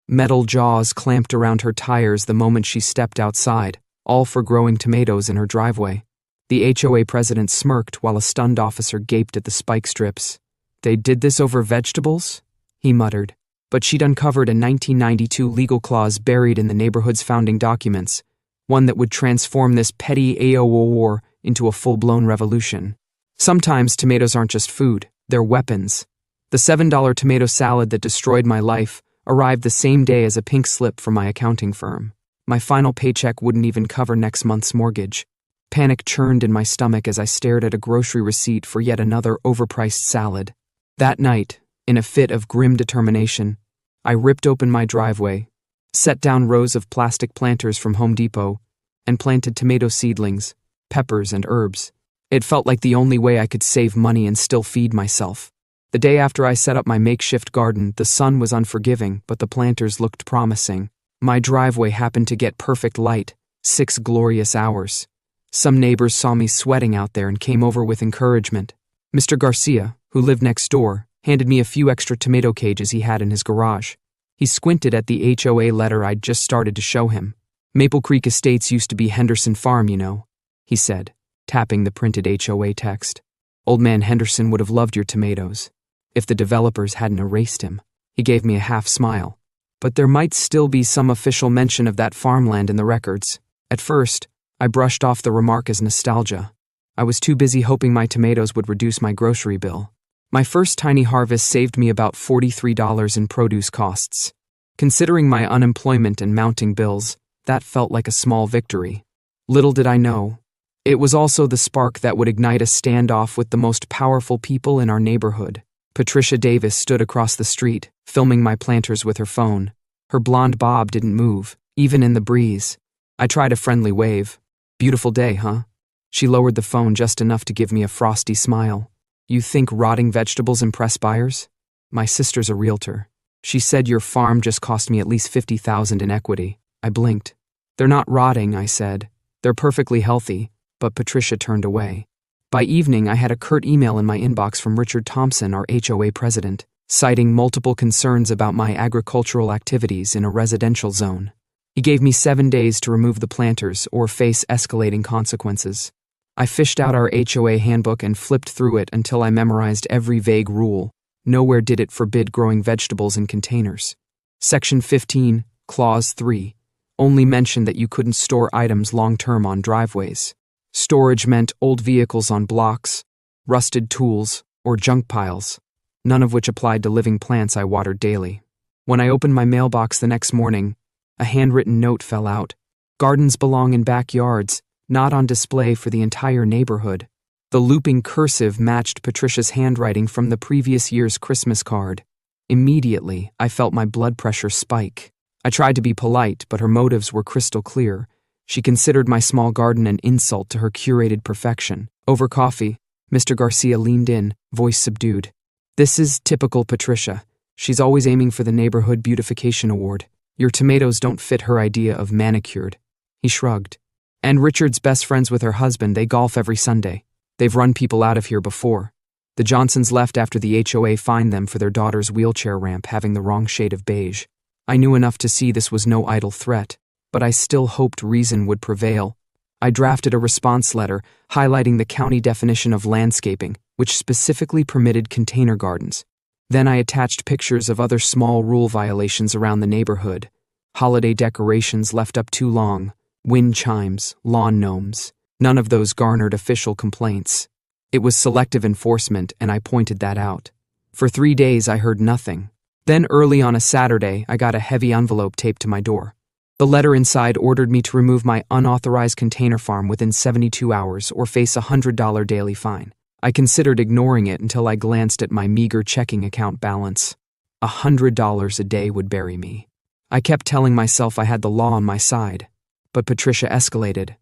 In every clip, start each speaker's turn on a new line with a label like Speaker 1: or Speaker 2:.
Speaker 1: Metal jaws clamped around her tires the moment she stepped outside, all for growing tomatoes in her driveway. The HOA president smirked while a stunned officer gaped at the spike strips. "They did this over vegetables?" he muttered. But she'd uncovered a 1992 legal clause buried in the neighborhood's founding documents, one that would transform this petty AOA war into a full-blown revolution. Sometimes tomatoes aren't just food, they're weapons. The $7 tomato salad that destroyed my life arrived the same day as a pink slip from my accounting firm. My final paycheck wouldn't even cover next month's mortgage. Panic churned in my stomach as I stared at a grocery receipt for yet another overpriced salad. That night, in a fit of grim determination, I ripped open my driveway, set down rows of plastic planters from Home Depot, and planted tomato seedlings, peppers, and herbs. It felt like the only way I could save money and still feed myself. The day after I set up my makeshift garden, the sun was unforgiving, but the planters looked promising. My driveway happened to get perfect light, 6 glorious hours. Some neighbors saw me sweating out there and came over with encouragement. Mr. Garcia, who lived next door, handed me a few extra tomato cages he had in his garage. He squinted at the HOA letter I'd just started to show him. "Maple Creek Estates used to be Henderson Farm, you know," he said, tapping the printed HOA text. "Old man Henderson would have loved your tomatoes, if the developers hadn't erased him." He gave me a half smile. But there might still be some official mention of that farmland in the records. At first, I brushed off the remark as nostalgia. I was too busy hoping my tomatoes would reduce my grocery bill. My first tiny harvest saved me about $43 in produce costs. Considering my unemployment and mounting bills, that felt like a small victory. Little did I know, it was also the spark that would ignite a standoff with the most powerful people in our neighborhood. Patricia Davis stood across the street, filming my planters with her phone. Her blonde bob didn't move, even in the breeze. I tried a friendly wave. "Beautiful day, huh?" She lowered the phone just enough to give me a frosty smile. "You think rotting vegetables impress buyers?" "My sister's a realtor. She said your farm just cost me at least $50,000 in equity." I blinked. "They're not rotting," I said. "They're perfectly healthy," but Patricia turned away. By evening, I had a curt email in my inbox from Richard Thompson, our HOA president, citing multiple concerns about my agricultural activities in a residential zone. He gave me 7 days to remove the planters or face escalating consequences. I fished out our HOA handbook and flipped through it until I memorized every vague rule. Nowhere did it forbid growing vegetables in containers. Section 15, Clause 3, only mentioned that you couldn't store items long-term on driveways. Storage meant old vehicles on blocks, rusted tools, or junk piles, none of which applied to living plants I watered daily. When I opened my mailbox the next morning, a handwritten note fell out. "Gardens belong in backyards, not on display for the entire neighborhood." The looping cursive matched Patricia's handwriting from the previous year's Christmas card. Immediately, I felt my blood pressure spike. I tried to be polite, but her motives were crystal clear. She considered my small garden an insult to her curated perfection. Over coffee, Mr. Garcia leaned in, voice subdued. "This is typical Patricia. She's always aiming for the Neighborhood Beautification Award. Your tomatoes don't fit her idea of manicured." He shrugged. "And Richard's best friends with her husband. They golf every Sunday. They've run people out of here before. The Johnsons left after the HOA fined them for their daughter's wheelchair ramp having the wrong shade of beige. I knew enough to see this was no idle threat, but I still hoped reason would prevail. I drafted a response letter highlighting the county definition of landscaping, which specifically permitted container gardens. Then I attached pictures of other small rule violations around the neighborhood. Holiday decorations left up too long, wind chimes, lawn gnomes. None of those garnered official complaints. It was selective enforcement, and I pointed that out. For 3 days, I heard nothing. Then early on a Saturday, I got a heavy envelope taped to my door. The letter inside ordered me to remove my unauthorized container farm within 72 hours or face a $100 daily fine. I considered ignoring it until I glanced at my meager checking account balance. $100 a day would bury me. I kept telling myself I had the law on my side, but Patricia escalated.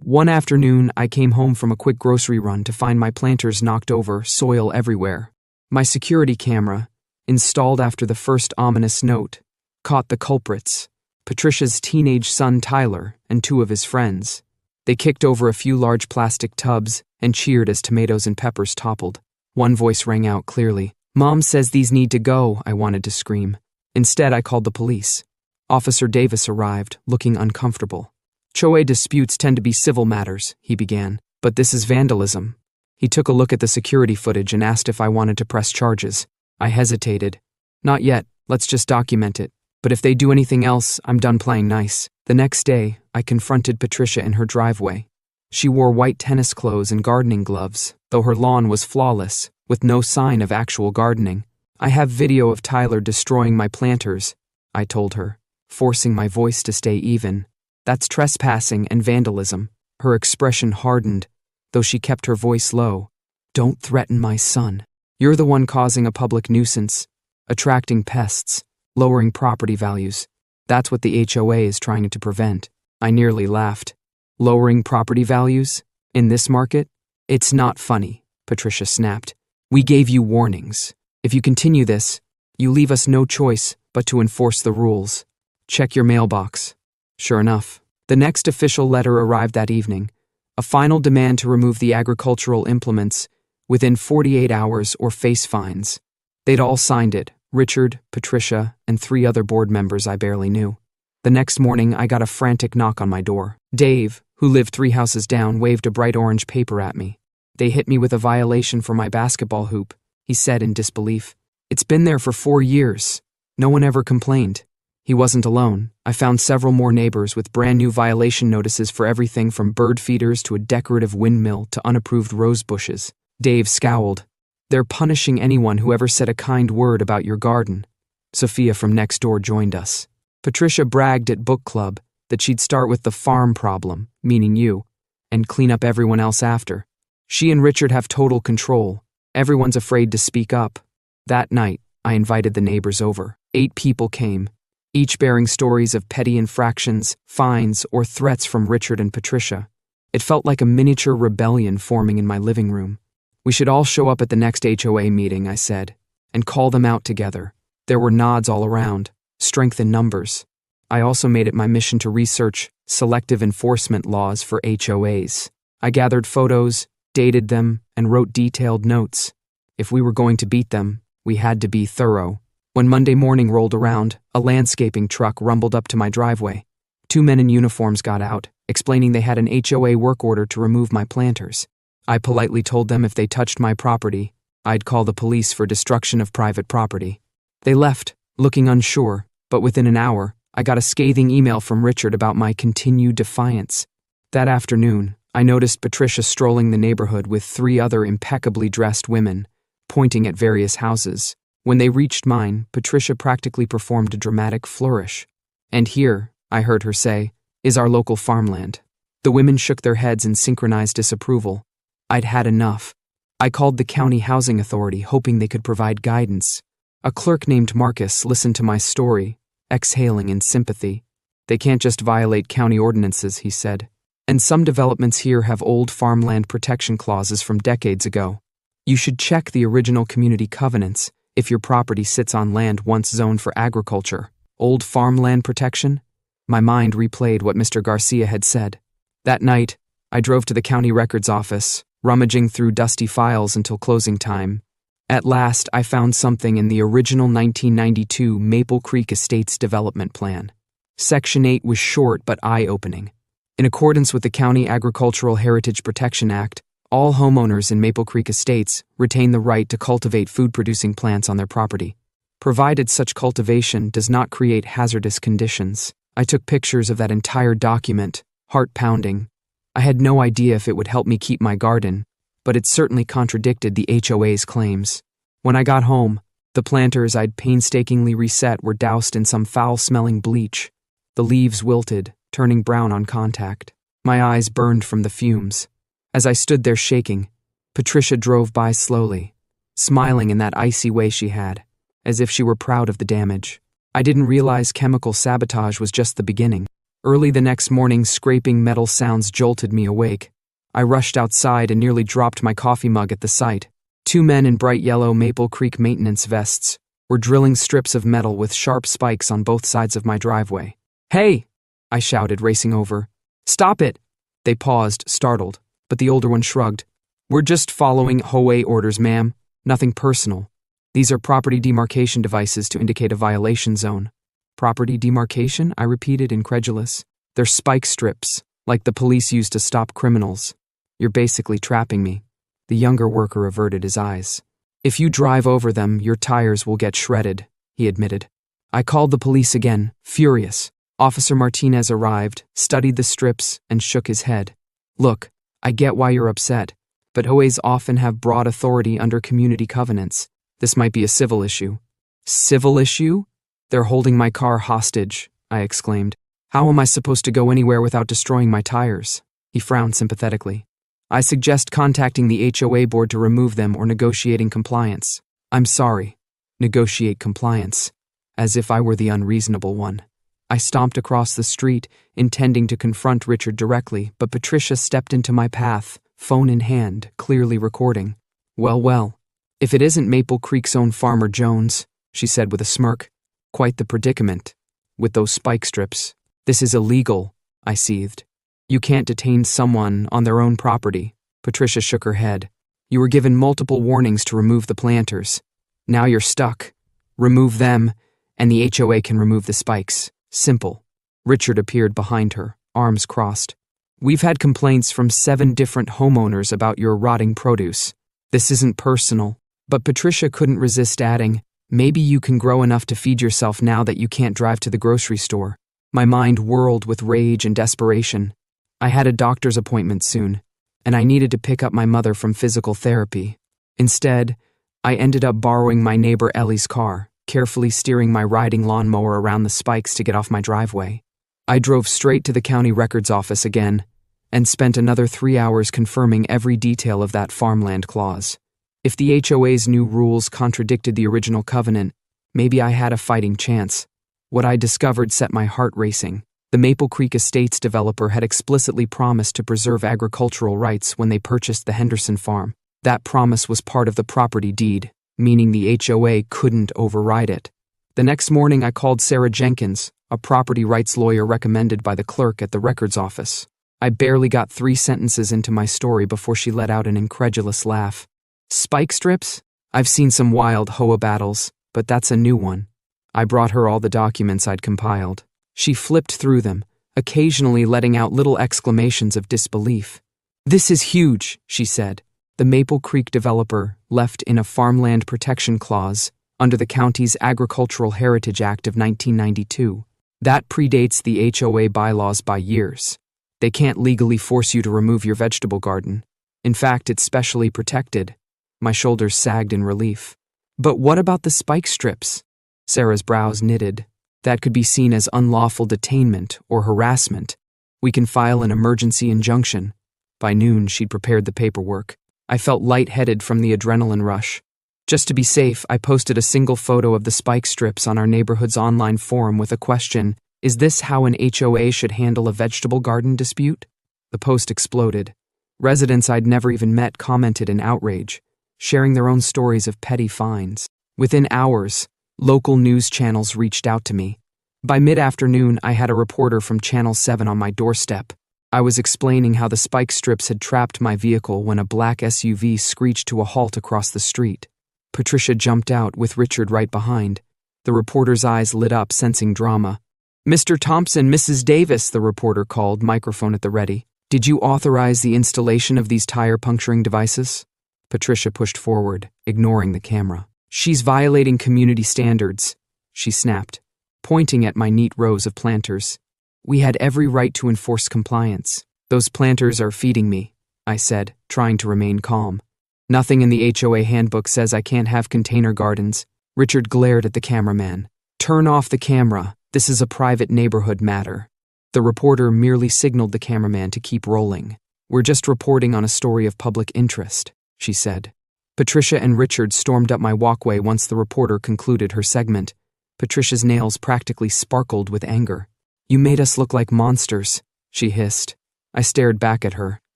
Speaker 1: One afternoon, I came home from a quick grocery run to find my planters knocked over, soil everywhere. My security camera, installed after the first ominous note, caught the culprits. Patricia's teenage son Tyler and 2 of his friends. They kicked over a few large plastic tubs and cheered as tomatoes and peppers toppled. One voice rang out clearly. "Mom says these need to go," I wanted to scream. Instead, I called the police. Officer Davis arrived, looking uncomfortable. HOA disputes tend to be civil matters, he began, but this is vandalism. He took a look at the security footage and asked if I wanted to press charges. I hesitated. Not yet, let's just document it. But if they do anything else, I'm done playing nice. The next day, I confronted Patricia in her driveway. She wore white tennis clothes and gardening gloves, though her lawn was flawless, with no sign of actual gardening. I have video of Tyler destroying my planters, I told her, forcing my voice to stay even. That's trespassing and vandalism. Her expression hardened, though she kept her voice low. Don't threaten my son. You're the one causing a public nuisance, attracting pests, lowering property values. That's what the HOA is trying to prevent. I nearly laughed. Lowering property values? In this market? It's not funny, Patricia snapped. We gave you warnings. If you continue this, you leave us no choice but to enforce the rules. Check your mailbox. Sure enough, the next official letter arrived that evening. A final demand to remove the agricultural implements within 48 hours or face fines. They'd all signed it, Richard, Patricia, and 3 other board members I barely knew. The next morning, I got a frantic knock on my door. Dave, who lived 3 houses down, waved a bright orange paper at me. They hit me with a violation for my basketball hoop, he said in disbelief. It's been there for 4 years. No one ever complained. He wasn't alone. I found several more neighbors with brand new violation notices for everything from bird feeders to a decorative windmill to unapproved rose bushes. Dave scowled. They're punishing anyone who ever said a kind word about your garden. Sophia from next door joined us. Patricia bragged at book club that she'd start with the farm problem, meaning you, and clean up everyone else after. She and Richard have total control. Everyone's afraid to speak up. That night, I invited the neighbors over. 8 people came, each bearing stories of petty infractions, fines, or threats from Richard and Patricia. It felt like a miniature rebellion forming in my living room. We should all show up at the next HOA meeting, I said, and call them out together. There were nods all around, strength in numbers. I also made it my mission to research selective enforcement laws for HOAs. I gathered photos, dated them, and wrote detailed notes. If we were going to beat them, we had to be thorough. When Monday morning rolled around, a landscaping truck rumbled up to my driveway. 2 men in uniforms got out, explaining they had an HOA work order to remove my planters. I politely told them if they touched my property, I'd call the police for destruction of private property. They left, looking unsure, but within an hour, I got a scathing email from Richard about my continued defiance. That afternoon, I noticed Patricia strolling the neighborhood with 3 other impeccably dressed women, pointing at various houses. When they reached mine, Patricia practically performed a dramatic flourish. And here, I heard her say, is our local farmland. The women shook their heads in synchronized disapproval. I'd had enough. I called the county housing authority, hoping they could provide guidance. A clerk named Marcus listened to my story, exhaling in sympathy. They can't just violate county ordinances, he said. And some developments here have old farmland protection clauses from decades ago. You should check the original community covenants if your property sits on land once zoned for agriculture. Old farmland protection? My mind replayed what Mr. Garcia had said. That night, I drove to the county records office, rummaging through dusty files until closing time. At last, I found something in the original 1992 Maple Creek Estates Development Plan. Section 8 was short but eye-opening. In accordance with the County Agricultural Heritage Protection Act, all homeowners in Maple Creek Estates retain the right to cultivate food-producing plants on their property, provided such cultivation does not create hazardous conditions. I took pictures of that entire document, heart-pounding. I had no idea if it would help me keep my garden, but it certainly contradicted the HOA's claims. When I got home, the planters I'd painstakingly reset were doused in some foul-smelling bleach. The leaves wilted, turning brown on contact. My eyes burned from the fumes. As I stood there shaking, Patricia drove by slowly, smiling in that icy way she had, as if she were proud of the damage. I didn't realize chemical sabotage was just the beginning. Early the next morning, scraping metal sounds jolted me awake. I rushed outside and nearly dropped my coffee mug at the sight. 2 men in bright yellow Maple Creek maintenance vests were drilling strips of metal with sharp spikes on both sides of my driveway. "Hey!" I shouted, racing over. "Stop it!" They paused, startled, but the older one shrugged. "We're just following HOA orders, ma'am. Nothing personal." These are property demarcation devices to indicate a violation zone. Property demarcation? I repeated, incredulous. They're spike strips, like the police use to stop criminals. You're basically trapping me. The younger worker averted his eyes. If you drive over them, your tires will get shredded, he admitted. I called the police again, furious. Officer Martinez arrived, studied the strips, and shook his head. Look, I get why you're upset, but HOAs often have broad authority under community covenants. This might be a civil issue. Civil issue? They're holding my car hostage, I exclaimed. How am I supposed to go anywhere without destroying my tires? He frowned sympathetically. I suggest contacting the HOA board to remove them or negotiating compliance. I'm sorry. Negotiate compliance. As if I were the unreasonable one. I stomped across the street, intending to confront Richard directly, but Patricia stepped into my path, phone in hand, clearly recording. Well, if it isn't Maple Creek's own Farmer Jones, she said with a smirk. Quite the predicament. With those spike strips. This is illegal, I seethed. You can't detain someone on their own property. Patricia shook her head. You were given multiple warnings to remove the planters. Now you're stuck. Remove them, and the HOA can remove the spikes. Simple. Richard appeared behind her, arms crossed. We've had complaints from 7 different homeowners about your rotting produce. This isn't personal, but Patricia couldn't resist adding, maybe you can grow enough to feed yourself now that you can't drive to the grocery store. My mind whirled with rage and desperation. I had a doctor's appointment soon, and I needed to pick up my mother from physical therapy. Instead, I ended up borrowing my neighbor Ellie's car, carefully steering my riding lawnmower around the spikes to get off my driveway. I drove straight to the county records office again, and spent another 3 hours confirming every detail of that farmland clause. If the HOA's new rules contradicted the original covenant, maybe I had a fighting chance. What I discovered set my heart racing. The Maple Creek Estates developer had explicitly promised to preserve agricultural rights when they purchased the Henderson farm. That promise was part of the property deed, meaning the HOA couldn't override it. The next morning I called Sarah Jenkins, a property rights lawyer recommended by the clerk at the records office. I barely got 3 sentences into my story before she let out an incredulous laugh. Spike strips? I've seen some wild HOA battles, but that's a new one. I brought her all the documents I'd compiled. She flipped through them, occasionally letting out little exclamations of disbelief. This is huge, she said. The Maple Creek developer left in a farmland protection clause under the county's Agricultural Heritage Act of 1992. That predates the HOA bylaws by years. They can't legally force you to remove your vegetable garden. In fact, it's specially protected. My shoulders sagged in relief. But what about the spike strips? Sarah's brows knitted. That could be seen as unlawful detainment or harassment. We can file an emergency injunction. By noon, she'd prepared the paperwork. I felt lightheaded from the adrenaline rush. Just to be safe, I posted a single photo of the spike strips on our neighborhood's online forum with a question, is this how an HOA should handle a vegetable garden dispute? The post exploded. Residents I'd never even met commented in outrage, sharing their own stories of petty fines. Within hours, local news channels reached out to me. By mid-afternoon, I had a reporter from Channel 7 on my doorstep. I was explaining how the spike strips had trapped my vehicle when a black SUV screeched to a halt across the street. Patricia jumped out with Richard right behind. The reporter's eyes lit up, sensing drama. Mr. Thompson, Mrs. Davis, the reporter called, microphone at the ready. Did you authorize the installation of these tire-puncturing devices? Patricia pushed forward, ignoring the camera. She's violating community standards, she snapped, pointing at my neat rows of planters. We had every right to enforce compliance. Those planters are feeding me, I said, trying to remain calm. Nothing in the HOA handbook says I can't have container gardens. Richard glared at the cameraman. Turn off the camera. This is a private neighborhood matter. The reporter merely signaled the cameraman to keep rolling. We're just reporting on a story of public interest, she said. Patricia and Richard stormed up my walkway once the reporter concluded her segment. Patricia's nails practically sparkled with anger. You made us look like monsters, she hissed. I stared back at her.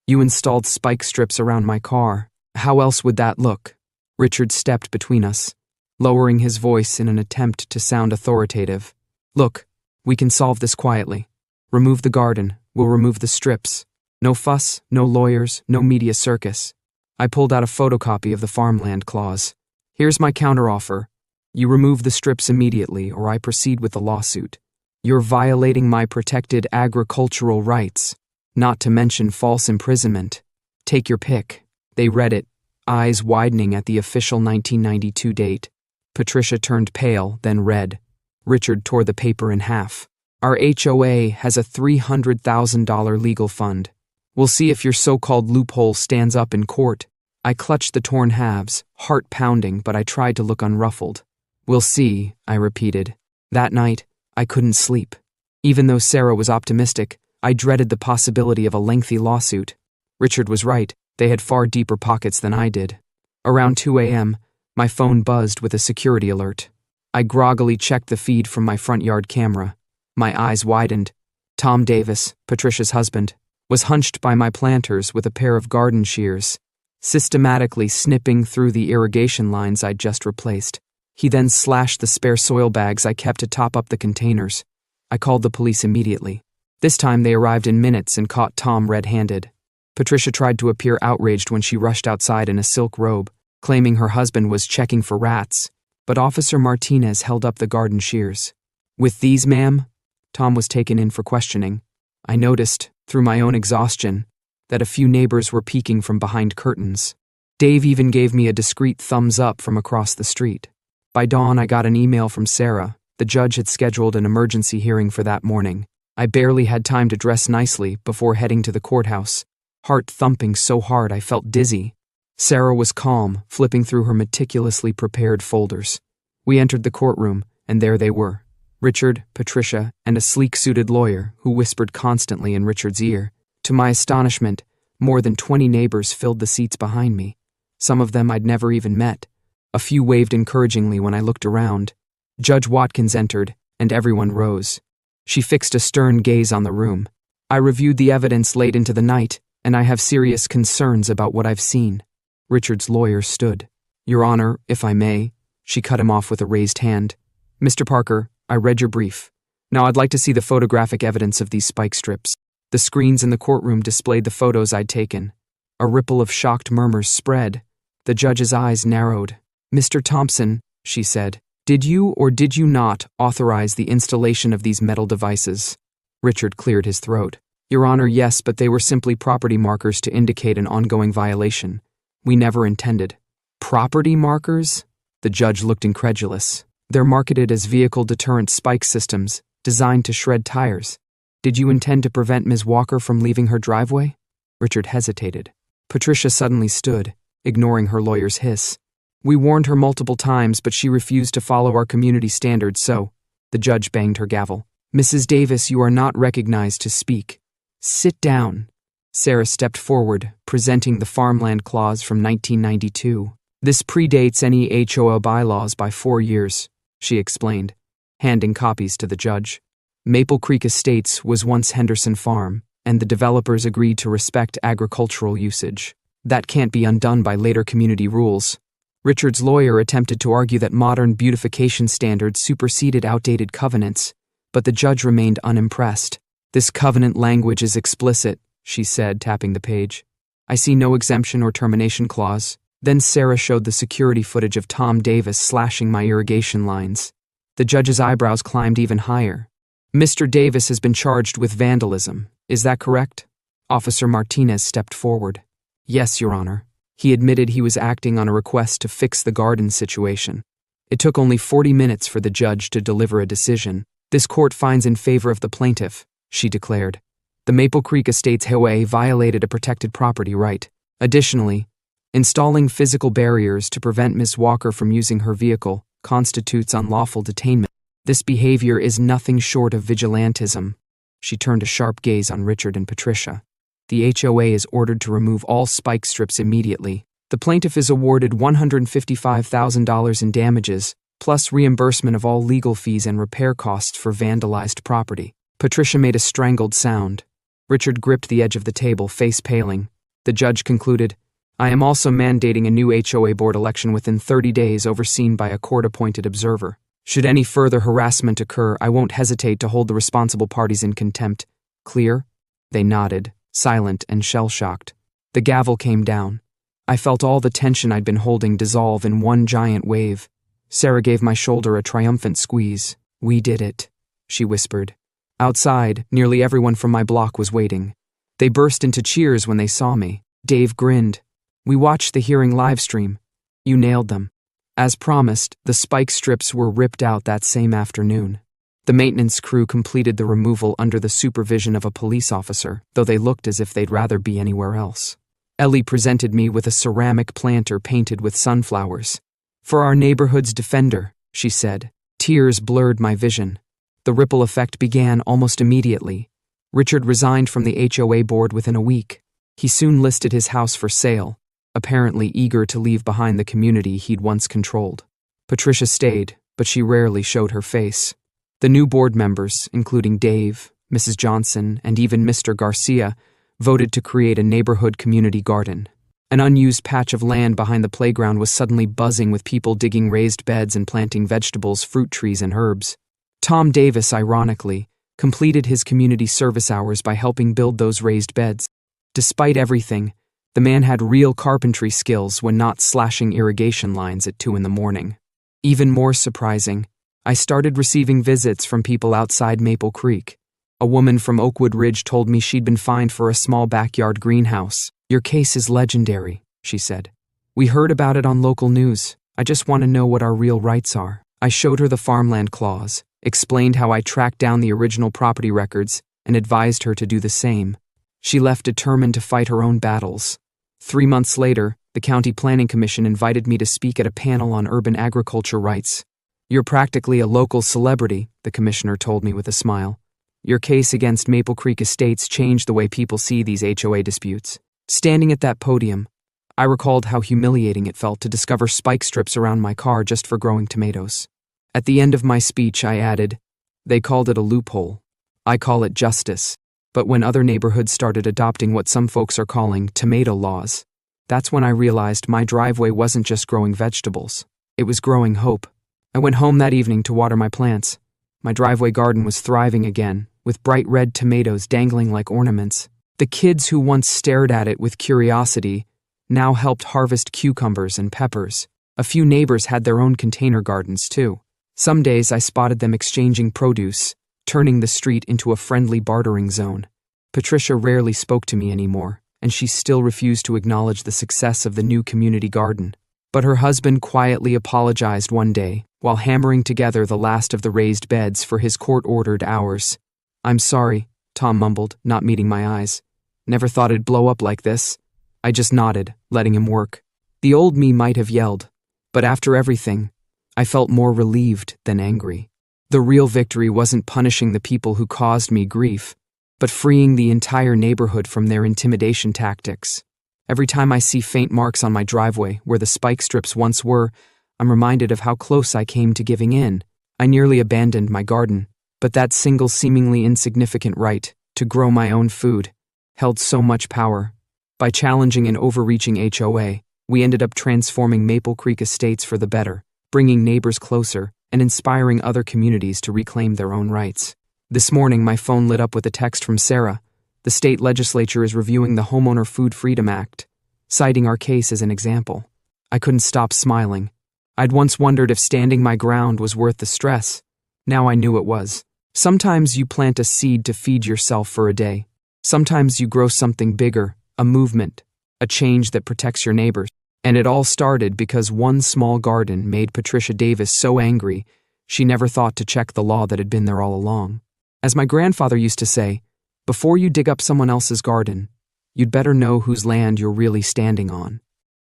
Speaker 1: You installed spike strips around my car. How else would that look? Richard stepped between us, lowering his voice in an attempt to sound authoritative. Look, we can solve this quietly. Remove the garden, we'll remove the strips. No fuss, no lawyers, no media circus. I pulled out a photocopy of the farmland clause. Here's my counteroffer. You remove the strips immediately, or I proceed with the lawsuit. You're violating my protected agricultural rights, not to mention false imprisonment. Take your pick. They read it, eyes widening at the official 1992 date. Patricia turned pale, then red. Richard tore the paper in half. Our HOA has a $300,000 legal fund. We'll see if your so-called loophole stands up in court. I clutched the torn halves, heart pounding, but I tried to look unruffled. We'll see, I repeated. That night, I couldn't sleep. Even though Sarah was optimistic, I dreaded the possibility of a lengthy lawsuit. Richard was right, they had far deeper pockets than I did. Around 2 a.m., my phone buzzed with a security alert. I groggily checked the feed from my front yard camera. My eyes widened. Tom Davis, Patricia's husband, was hunched by my planters with a pair of garden shears, systematically snipping through the irrigation lines I'd just replaced. He then slashed the spare soil bags I kept to top up the containers. I called the police immediately. This time they arrived in minutes and caught Tom red-handed. Patricia tried to appear outraged when she rushed outside in a silk robe, claiming her husband was checking for rats, but Officer Martinez held up the garden shears. With these, ma'am? Tom was taken in for questioning. I noticed, through my own exhaustion, that a few neighbors were peeking from behind curtains. Dave even gave me a discreet thumbs up from across the street. By dawn, I got an email from Sarah. The judge had scheduled an emergency hearing for that morning. I barely had time to dress nicely before heading to the courthouse, heart thumping so hard I felt dizzy. Sarah was calm, flipping through her meticulously prepared folders. We entered the courtroom, and there they were. Richard, Patricia, and a sleek-suited lawyer who whispered constantly in Richard's ear. To my astonishment, more than 20 neighbors filled the seats behind me. Some of them I'd never even met. A few waved encouragingly when I looked around. Judge Watkins entered, and everyone rose. She fixed a stern gaze on the room. I reviewed the evidence late into the night, and I have serious concerns about what I've seen. Richard's lawyer stood. Your Honor, if I may. She cut him off with a raised hand. Mr. Parker, I read your brief. Now I'd like to see the photographic evidence of these spike strips. The screens in the courtroom displayed the photos I'd taken. A ripple of shocked murmurs spread. The judge's eyes narrowed. Mr. Thompson, she said, did you or did you not authorize the installation of these metal devices? Richard cleared his throat. Your Honor, yes, but they were simply property markers to indicate an ongoing violation. We never intended. Property markers? The judge looked incredulous. They're marketed as vehicle deterrent spike systems, designed to shred tires. Did you intend to prevent Ms. Walker from leaving her driveway? Richard hesitated. Patricia suddenly stood, ignoring her lawyer's hiss. We warned her multiple times, but she refused to follow our community standards, so... The judge banged her gavel. Mrs. Davis, you are not recognized to speak. Sit down. Sarah stepped forward, presenting the farmland clause from 1992. This predates any HOA bylaws by 4 years, she explained, handing copies to the judge. Maple Creek Estates was once Henderson Farm, and the developers agreed to respect agricultural usage. That can't be undone by later community rules. Richard's lawyer attempted to argue that modern beautification standards superseded outdated covenants, but the judge remained unimpressed. This covenant language is explicit, she said, tapping the page. I see no exemption or termination clause. Then Sarah showed the security footage of Tom Davis slashing my irrigation lines. The judge's eyebrows climbed even higher. Mr. Davis has been charged with vandalism. Is that correct? Officer Martinez stepped forward. Yes, Your Honor. He admitted he was acting on a request to fix the garden situation. It took only 40 minutes for the judge to deliver a decision. This court finds in favor of the plaintiff, she declared. The Maple Creek Estates HOA violated a protected property right. Additionally, installing physical barriers to prevent Ms. Walker from using her vehicle constitutes unlawful detainment. This behavior is nothing short of vigilantism. She turned a sharp gaze on Richard and Patricia. The HOA is ordered to remove all spike strips immediately. The plaintiff is awarded $155,000 in damages, plus reimbursement of all legal fees and repair costs for vandalized property. Patricia made a strangled sound. Richard gripped the edge of the table, face paling. The judge concluded, I am also mandating a new HOA board election within 30 days overseen by a court-appointed observer. Should any further harassment occur, I won't hesitate to hold the responsible parties in contempt. Clear? They nodded, silent and shell-shocked. The gavel came down. I felt all the tension I'd been holding dissolve in one giant wave. Sarah gave my shoulder a triumphant squeeze. "We did it," she whispered. Outside, nearly everyone from my block was waiting. They burst into cheers when they saw me. Dave grinned. "We watched the hearing live stream. You nailed them." As promised, the spike strips were ripped out that same afternoon. The maintenance crew completed the removal under the supervision of a police officer, though they looked as if they'd rather be anywhere else. Ellie presented me with a ceramic planter painted with sunflowers. "For our neighborhood's defender," she said. Tears blurred my vision. The ripple effect began almost immediately. Richard resigned from the HOA board within a week. He soon listed his house for sale, apparently eager to leave behind the community he'd once controlled. Patricia stayed, but she rarely showed her face. The new board members, including Dave, Mrs. Johnson, and even Mr. Garcia, voted to create a neighborhood community garden. An unused patch of land behind the playground was suddenly buzzing with people digging raised beds and planting vegetables, fruit trees, and herbs. Tom Davis, ironically, completed his community service hours by helping build those raised beds. Despite everything, the man had real carpentry skills when not slashing irrigation lines at 2 a.m. Even more surprising, I started receiving visits from people outside Maple Creek. A woman from Oakwood Ridge told me she'd been fined for a small backyard greenhouse. "Your case is legendary," she said. "We heard about it on local news. I just want to know what our real rights are." I showed her the farmland clause, explained how I tracked down the original property records, and advised her to do the same. She left determined to fight her own battles. 3 months later, the County Planning Commission invited me to speak at a panel on urban agriculture rights. "You're practically a local celebrity," the commissioner told me with a smile. "Your case against Maple Creek Estates changed the way people see these HOA disputes." Standing at that podium, I recalled how humiliating it felt to discover spike strips around my car just for growing tomatoes. At the end of my speech, I added, "They called it a loophole. I call it justice." But when other neighborhoods started adopting what some folks are calling tomato laws, that's when I realized my driveway wasn't just growing vegetables. It was growing hope. I went home that evening to water my plants. My driveway garden was thriving again, with bright red tomatoes dangling like ornaments. The kids who once stared at it with curiosity now helped harvest cucumbers and peppers. A few neighbors had their own container gardens, too. Some days I spotted them exchanging produce, turning the street into a friendly bartering zone. Patricia rarely spoke to me anymore, and she still refused to acknowledge the success of the new community garden. But her husband quietly apologized one day, while hammering together the last of the raised beds for his court-ordered hours. "I'm sorry," Tom mumbled, not meeting my eyes. "Never thought it'd blow up like this." I just nodded, letting him work. The old me might have yelled, but after everything, I felt more relieved than angry. The real victory wasn't punishing the people who caused me grief, but freeing the entire neighborhood from their intimidation tactics. Every time I see faint marks on my driveway where the spike strips once were, I'm reminded of how close I came to giving in. I nearly abandoned my garden, but that single seemingly insignificant right, to grow my own food, held so much power. By challenging an overreaching HOA, we ended up transforming Maple Creek Estates for the better, bringing neighbors closer and inspiring other communities to reclaim their own rights. This morning, my phone lit up with a text from Sarah. The state legislature is reviewing the Homeowner Food Freedom Act, citing our case as an example. I couldn't stop smiling. I'd once wondered if standing my ground was worth the stress. Now I knew it was. Sometimes you plant a seed to feed yourself for a day. Sometimes you grow something bigger, a movement, a change that protects your neighbors. And it all started because one small garden made Patricia Davis so angry, she never thought to check the law that had been there all along. As my grandfather used to say, before you dig up someone else's garden, you'd better know whose land you're really standing on.